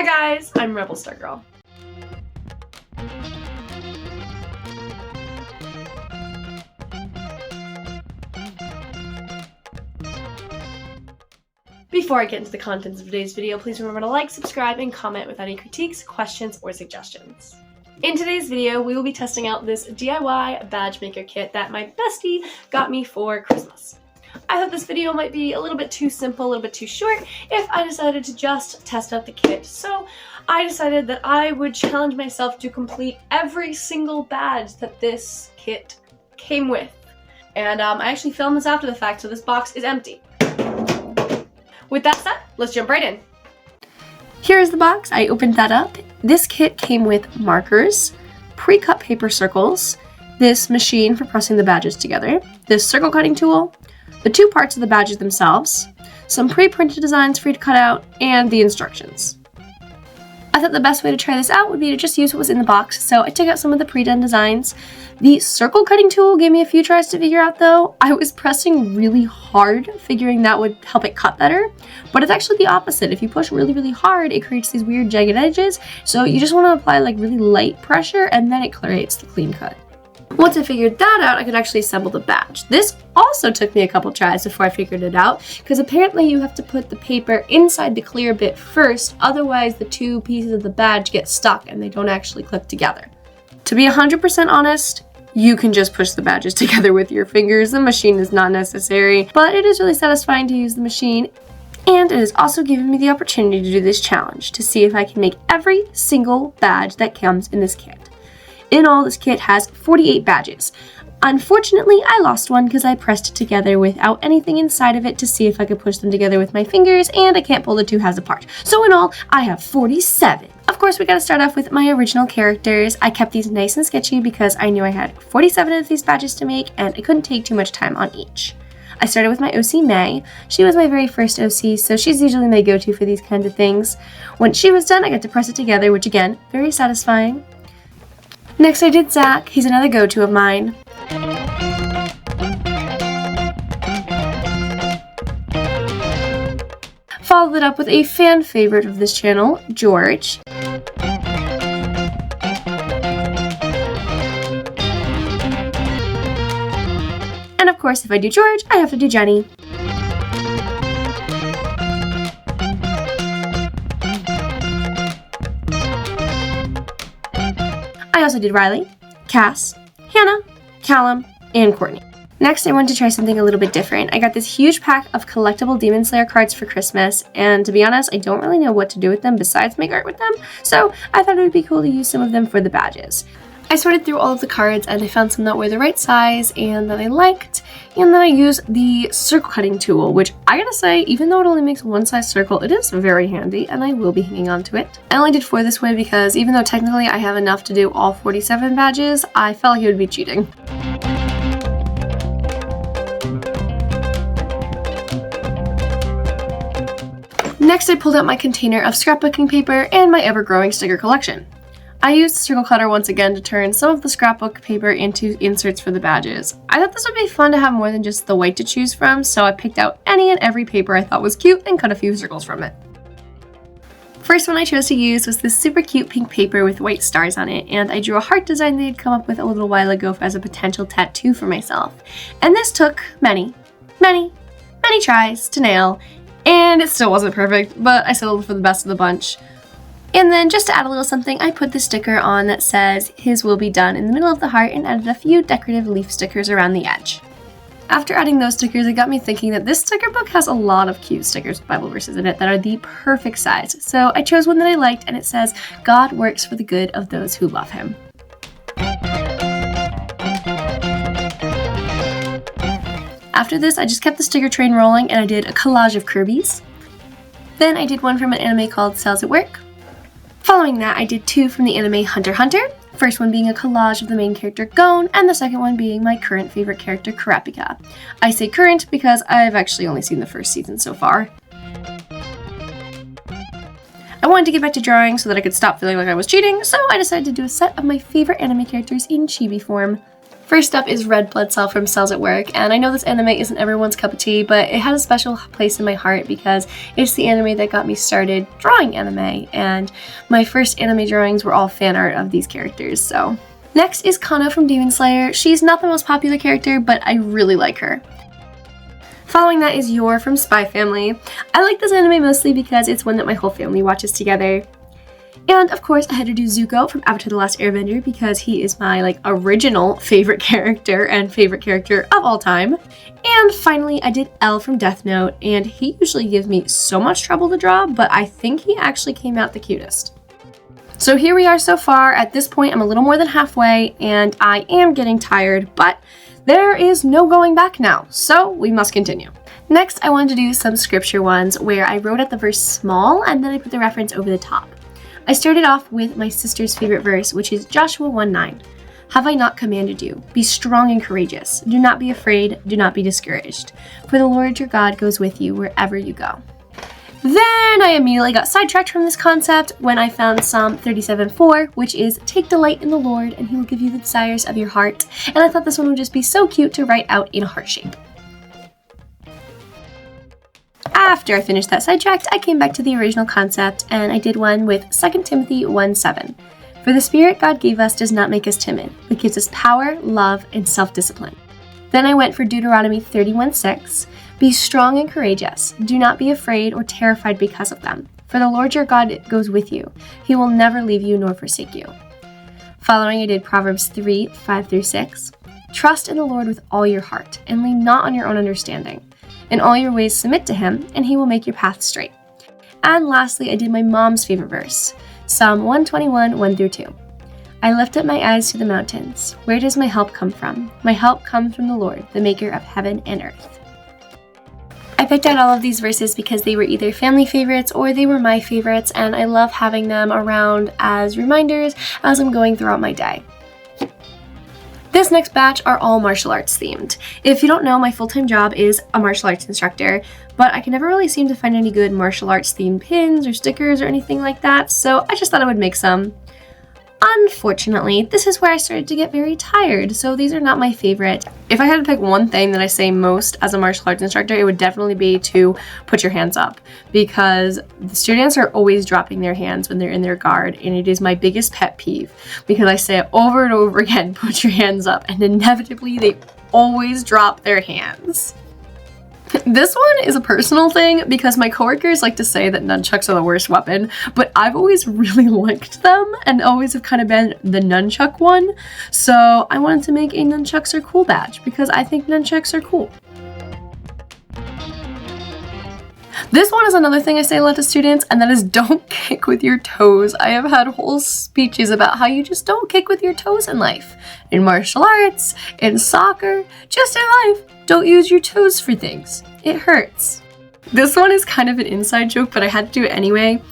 Hi guys, I'm Rebel Star Girl. Before I get into the contents of today's video, please remember to like, subscribe, and comment with any critiques, questions, or suggestions. In today's video, we will be testing out this DIY badge maker kit that my bestie got me for Christmas. I thought this video might be a little bit too simple, a little bit too short if I decided to just test out the kit. So I decided that I would challenge myself to complete every single badge that this kit came with. And I actually filmed this after the fact, so this box is empty. With that said, let's jump right in. Here is the box. I opened that up. This kit came with markers, pre-cut paper circles, this machine for pressing the badges together, this circle cutting tool, the two parts of the badges themselves, some pre-printed designs for you to cut out, and the instructions. I thought the best way to try this out would be to just use what was in the box, so I took out some of the pre-done designs. The circle cutting tool gave me a few tries to figure out though. I was pressing really hard, figuring that would help it cut better, but it's actually the opposite. If you push really, really hard, it creates these weird jagged edges, so you just want to apply like really light pressure and then it creates the clean cut. Once I figured that out, I could actually assemble the badge. This also took me a couple tries before I figured it out, because apparently you have to put the paper inside the clear bit first, otherwise the two pieces of the badge get stuck and they don't actually click together. To be 100% honest, you can just push the badges together with your fingers. The machine is not necessary, but it is really satisfying to use the machine. And it has also given me the opportunity to do this challenge, to see if I can make every single badge that comes in this kit. In all, this kit has 48 badges. Unfortunately, I lost one because I pressed it together without anything inside of it to see if I could push them together with my fingers, and I can't pull the two halves apart. So in all, I have 47. Of course, we gotta start off with my original characters. I kept these nice and sketchy because I knew I had 47 of these badges to make, and I couldn't take too much time on each. I started with my OC May. She was my very first OC, so she's usually my go-to for these kinds of things. When she was done, I got to press it together, which again, very satisfying. Next I did Zach. He's another go-to of mine. Followed it up with a fan favorite of this channel, George. And of course, if I do George, I have to do Jenny. I also did Riley, Cass, Hannah, Callum, and Courtney. Next, I wanted to try something a little bit different. I got this huge pack of collectible Demon Slayer cards for Christmas, and to be honest, I don't really know what to do with them besides make art with them, so I thought it would be cool to use some of them for the badges. I sorted through all of the cards and I found some that were the right size and that I liked, and then I used the circle cutting tool, which I gotta say, even though it only makes one size circle, it is very handy and I will be hanging on to it. I only did 4 this way because even though technically I have enough to do all 47 badges, I felt like it would be cheating. Next, I pulled out my container of scrapbooking paper and my ever-growing sticker collection. I used the circle cutter once again to turn some of the scrapbook paper into inserts for the badges. I thought this would be fun to have more than just the white to choose from, so I picked out any and every paper I thought was cute and cut a few circles from it. First one I chose to use was this super cute pink paper with white stars on it, and I drew a heart design they had come up with a little while ago as a potential tattoo for myself. And this took many tries to nail, and it still wasn't perfect, but I settled for the best of the bunch. And then just to add a little something, I put the sticker on that says, "His will be done" in the middle of the heart and added a few decorative leaf stickers around the edge. After adding those stickers, it got me thinking that this sticker book has a lot of cute stickers with Bible verses in it that are the perfect size. So I chose one that I liked, and it says, "God works for the good of those who love him." After this, I just kept the sticker train rolling and I did a collage of Kirby's. Then I did one from an anime called Cells at Work. Following that, I did 2 from the anime Hunter x Hunter, first one being a collage of the main character Gon, and the second one being my current favorite character Kurapika. I say current because I've actually only seen the first season so far. I wanted to get back to drawing so that I could stop feeling like I was cheating, so I decided to do a set of my favorite anime characters in chibi form. First up is Red Blood Cell from Cells at Work, and I know this anime isn't everyone's cup of tea, but it has a special place in my heart because it's the anime that got me started drawing anime, and my first anime drawings were all fan art of these characters, so. Next is Kano from Demon Slayer. She's not the most popular character, but I really like her. Following that is Yor from Spy Family. I like this anime mostly because it's one that my whole family watches together. And of course, I had to do Zuko from Avatar: The Last Airbender because he is my original favorite character and favorite character of all time. And finally, I did L from Death Note, and he usually gives me so much trouble to draw, but I think he actually came out the cutest. So here we are so far. At this point, I'm a little more than halfway, and I am getting tired, but there is no going back now, so we must continue. Next, I wanted to do some scripture ones where I wrote out the verse small, and then I put the reference over the top. I started off with my sister's favorite verse, which is Joshua 1:9. Have I not commanded you? Be strong and courageous. Do not be afraid. Do not be discouraged. For the Lord your God goes with you wherever you go. Then I immediately got sidetracked from this concept when I found Psalm 37:4, which is take delight in the Lord and he will give you the desires of your heart. And I thought this one would just be so cute to write out in a heart shape. After I finished that sidetracked, I came back to the original concept and I did one with 2 Timothy 1:7. For the Spirit God gave us does not make us timid, but gives us power, love, and self-discipline. Then I went for Deuteronomy 31:6. Be strong and courageous. Do not be afraid or terrified because of them. For the Lord your God goes with you. He will never leave you nor forsake you. Following, I did Proverbs 3:5-6. Trust in the Lord with all your heart and lean not on your own understanding. In all your ways submit to him, and he will make your path straight. And lastly, I did my mom's favorite verse, Psalm 121, 1-2. I lift up my eyes to the mountains. Where does my help come from? My help comes from the Lord, the maker of heaven and earth. I picked out all of these verses because they were either family favorites or they were my favorites, and I love having them around as reminders as I'm going throughout my day. This next batch are all martial arts themed. If you don't know, my full-time job is a martial arts instructor, but I can never really seem to find any good martial arts themed pins or stickers or anything like that, so I just thought I would make some. Unfortunately, this is where I started to get very tired, so these are not my favorite. If I had to pick one thing that I say most as a martial arts instructor, it would definitely be to put your hands up, because the students are always dropping their hands when they're in their guard, and it is my biggest pet peeve, because I say it over and over again, put your hands up, and inevitably they always drop their hands. This one is a personal thing because my coworkers like to say that nunchucks are the worst weapon, but I've always really liked them and always have kind of been the nunchuck one. So I wanted to make a nunchucks are cool badge because I think nunchucks are cool. This one is another thing I say a lot to students, and that is don't kick with your toes. I have had whole speeches about how you just don't kick with your toes in life. In martial arts, in soccer, just in life, don't use your toes for things. It hurts. This one is kind of an inside joke, but I had to do it anyway.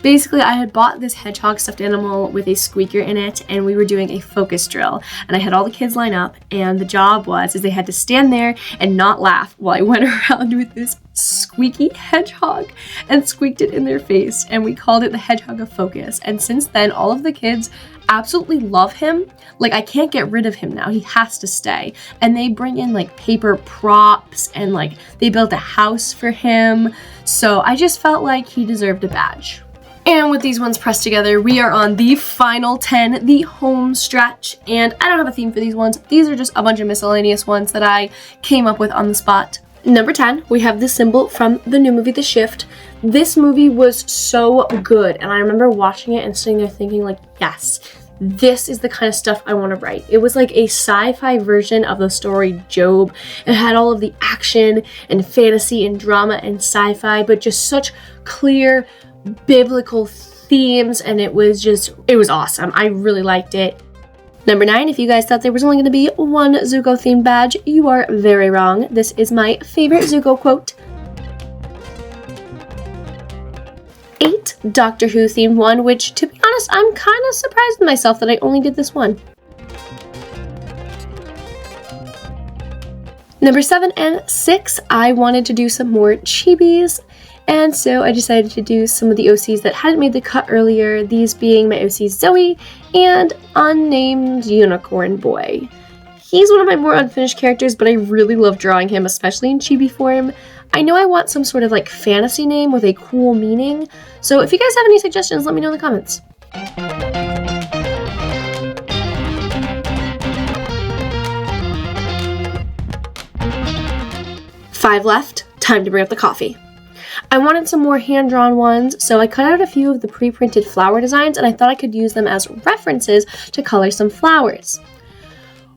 Basically, I had bought this hedgehog stuffed animal with a squeaker in it, and we were doing a focus drill. And I had all the kids line up, and the job was they had to stand there and not laugh while I went around with this squeaky hedgehog and squeaked it in their face. And we called it the Hedgehog of Focus. And since then, all of the kids absolutely love him. Like, I can't get rid of him now. He has to stay. And they bring in paper props and they built a house for him. So I just felt like he deserved a badge. And with these ones pressed together, we are on the final 10, the home stretch. And I don't have a theme for these ones. These are just a bunch of miscellaneous ones that I came up with on the spot. Number 10, we have the symbol from the new movie, The Shift. This movie was so good, and I remember watching it and sitting there thinking yes, this is the kind of stuff I want to write. It was like a sci-fi version of the story Job. It had all of the action and fantasy and drama and sci-fi, but just such clear biblical themes, and it was awesome. I really liked it. Number 9, if you guys thought there was only going to be one Zuko themed badge, you are very wrong. This is my favorite Zuko quote. 8, Doctor Who themed one, which to be honest, I'm kind of surprised with myself that I only did this one. Number 7 and 6, I wanted to do some more chibis. And so I decided to do some of the OCs that hadn't made the cut earlier, these being my OCs Zoe and Unnamed Unicorn Boy. He's one of my more unfinished characters, but I really love drawing him, especially in chibi form. I know I want some sort of like fantasy name with a cool meaning, so if you guys have any suggestions, let me know in the comments. Five left, time to bring up the coffee. I wanted some more hand-drawn ones, so I cut out a few of the pre-printed flower designs and I thought I could use them as references to color some flowers.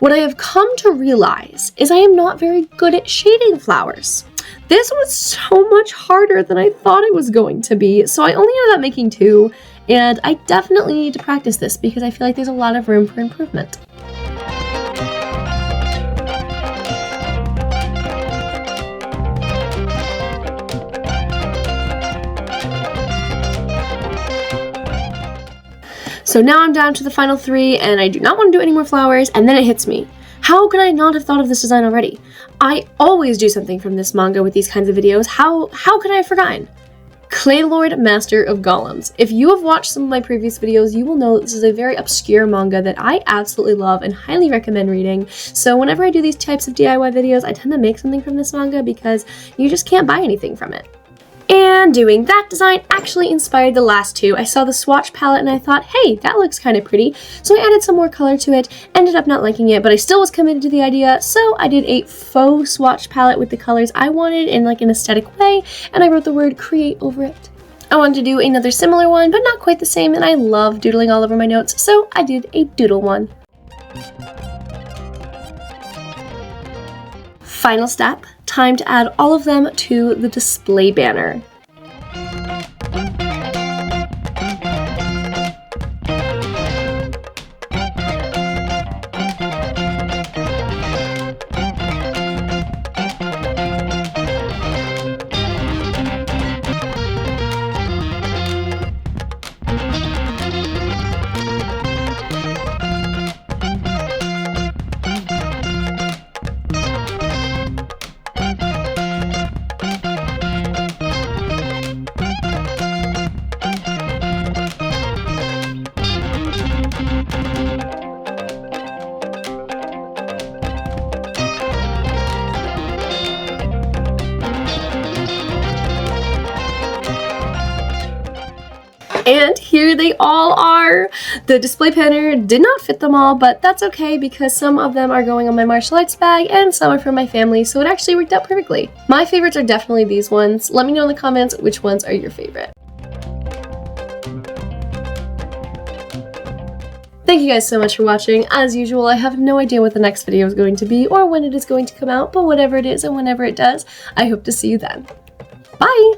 What I have come to realize is I am not very good at shading flowers. This was so much harder than I thought it was going to be, so I only ended up making 2, and I definitely need to practice this because I feel like there's a lot of room for improvement. So now I'm down to the final 3, and I do not want to do any more flowers, and then it hits me. How could I not have thought of this design already? I always do something from this manga with these kinds of videos. How could I have forgotten? Claylord, Master of Golems. If you have watched some of my previous videos, you will know this is a very obscure manga that I absolutely love and highly recommend reading. So whenever I do these types of DIY videos, I tend to make something from this manga because you just can't buy anything from it. And doing that design actually inspired the last 2. I saw the swatch palette and I thought, hey, that looks kind of pretty. So I added some more color to it, ended up not liking it, but I still was committed to the idea. So I did a faux swatch palette with the colors I wanted in like an aesthetic way, and I wrote the word create over it. I wanted to do another similar one, but not quite the same, and I love doodling all over my notes, so I did a doodle one. Final step, time to add all of them to the display banner. And here they all are! The display banner did not fit them all, but that's okay because some of them are going on my martial arts bag and some are from my family, so it actually worked out perfectly. My favorites are definitely these ones. Let me know in the comments which ones are your favorite. Thank you guys so much for watching. As usual, I have no idea what the next video is going to be or when it is going to come out, but whatever it is and whenever it does, I hope to see you then. Bye!